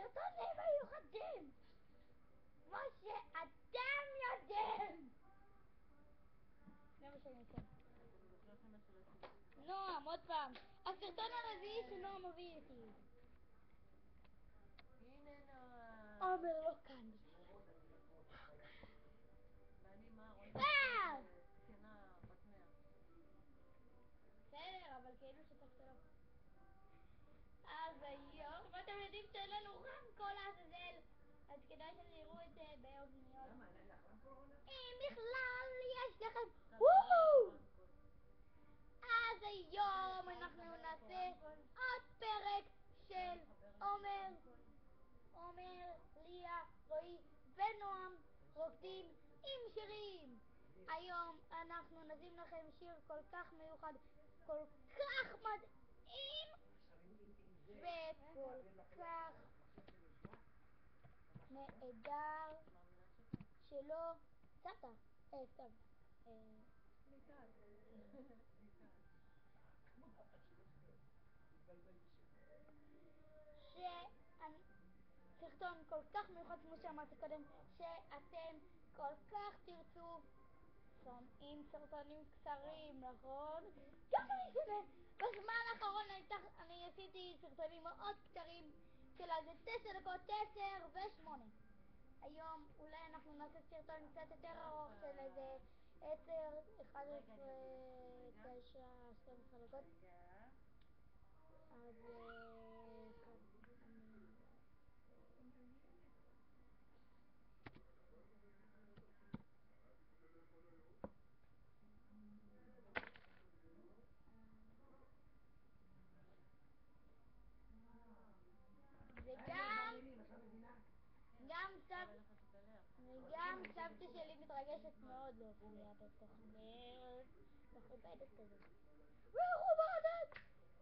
סרטונים מיוחדים! כמו שאתם יודעים! זה מה שאני אתן. נועם, עוד פעם. הסרטון הרביעי שנועם מביא איתי. הנה נועם. עומר לא כאן. ואני מה רואה? זקנה בת 100. בסדר, אבל כאילו שתקת לו. אז היום, ואתם יודעים שאין לנו רמקול לעזאזל, אז כדאי שתראו את זה באוזניות. למה? אין לך רמקול? אם בכלל יש לכם... וואו! אז היום אנחנו נעשה עוד פרק של עומר, ליה, רועי ונועם רוקדים עם שירים. היום אנחנו נשים לכם שיר כל כך מיוחד, כל כך מדהים וכל כך נהדר שלא... סבתא, סבתא. סרטון כל כך מיוחד כמו שאמרתי קודם, שאתם כל כך תרצו. שומעים סרטונים קצרים, נכון? גם אני שומע. בזמן האחרון אני עשיתי סרטונים מאוד קצרים של איזה 9 דקות, 10 ו8. היום אולי אנחנו נעשה סרטון קצת יותר ארוך של איזה 10, 11, 9, 12 דקות. אז וגם סבתא שלי מתרגשת מאוד להופיע בתוכנית מכובדת כזאת. מכובדת!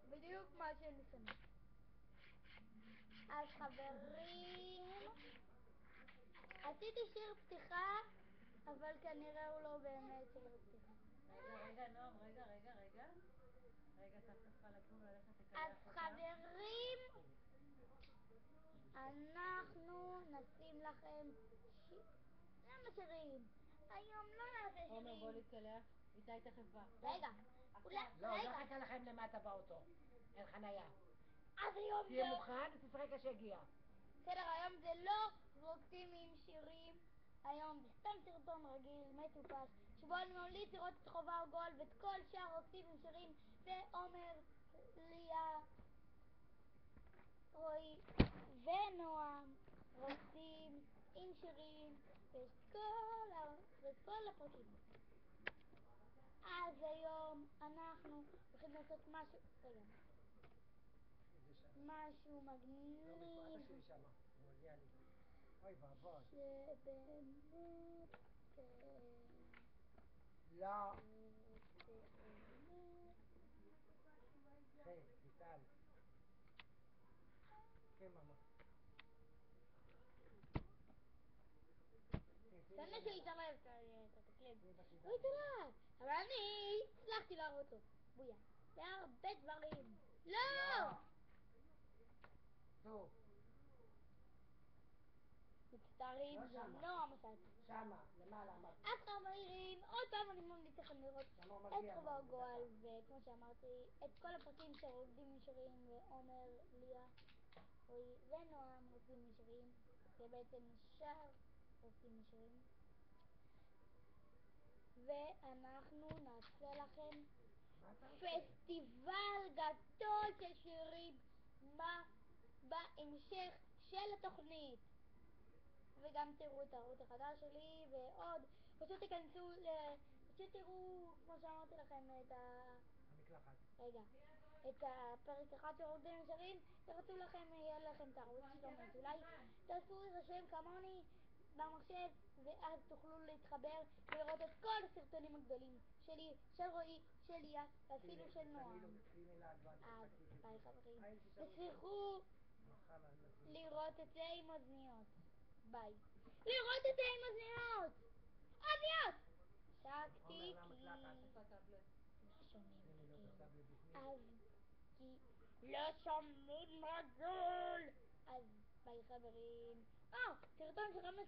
בדיוק מה שאני שומעת. אז חברים, עשיתי שיר פתיחה, אבל כנראה הוא לא באמת שיר פתיחה. רגע, נועם, רגע. רגע, סבתא צריכה לקום ללכת לקלח אז אותה. חברים, אנחנו נשים לכם למה שירים? היום לא נעשה שירים. עומר, בוא להתקלח. איתי תכף בא. רגע, לא חכה לכם למטה באוטו. אין חניה. אז היום תהיה מוכן ותשחק כשהגיע. בסדר, היום זה לא רוקדים עם שירים. היום זה סתם סרטון רגיל, מטופש, שבו אני ממליץ לראות את חובה וגול ואת כל שאר רוקדים עם שירים, ועומר, ליה, רועי ונועם רוקדים עם שירים ואת כל הפרקים. אז היום אנחנו הולכים לעשות משהו מגניב שבאמת לא היי, ליטל. כן, מאמה. סנדה שלי תראה את התקלם. לא יתראה, אבל אני הצלחתי להראות לו. בויה. בהרבה דברים. לא! טוב. מצטערים, זה לא המסעת. שמה, למעלה אמרתי. אז חברים, עוד פעם אני ממליץ לכם לראות את חובה וגועל, וכמו שאמרתי, את כל הפרקים של רוקדים נשארים, ועומר, ליה, רועי ונועם רוקדים נשארים, ובעצם נשאר רוקדים נשארים. ואנחנו נעשה לכם פסטיבל גדול של שירים בהמשך של התוכנית. וגם תראו את הערוץ החדש שלי ועוד. פשוט תיכנסו פשוט תראו, כמו שאמרתי לכם, המקלחת. את הפרק אחד של רוקדים נשארים. תרצו לכם, יהיה לכם את הערוץ שלומית. אולי תעשו להירשם כמוני במחשב, ואז תוכלו להתחבר ולראות את כל הסרטונים הגדולים שלי, של רועי, של ליה, ואפילו של נועם. אז ביי חברים, תצליחו לראות את זה עם אוזניות. ביי. לראות את זה עם אוזניות! אוזניות! שקתי כי לא שומעים. אז כי לא שומעים מגול! אז ביי חברים.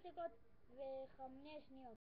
דקות ו5 שניות.